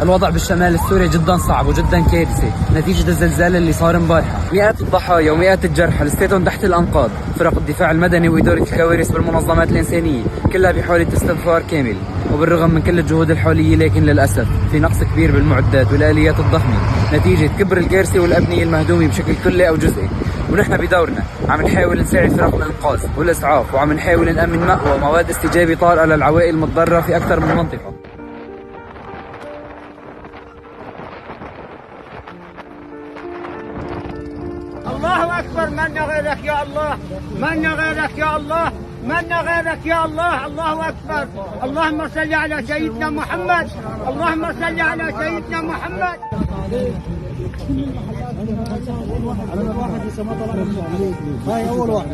الوضع بالشمال السوري جدا صعب وجدا كارثي نتيجة الزلزال اللي صار امبارحة. مئات الضحايا ومئات الجرحى لساتهم تحت الأنقاض. فرق الدفاع المدني وإدارة الكوارث بالمنظمات الإنسانية كلها بحالة استغفار كامل. وبالرغم من كل الجهود الحالية لكن للأسف في نقص كبير بالمعدات والآليات الضخمة نتيجة كبر الكارثة والأبنية المهدومة بشكل كلي أو جزئي. ونحن بدورنا عم نحاول نساعد فرق الإنقاذ والإسعاف وعم نحاول نأمن مأوى ومواد استجابة طارئة للعوائل المتضررة في أكثر من منطقة. الله أكبر، من غيرك يا الله، من غيرك يا الله، من غيرك يا الله. الله أكبر. اللهم صل على سيدنا محمد، اللهم صل على سيدنا محمد. هاي أول واحد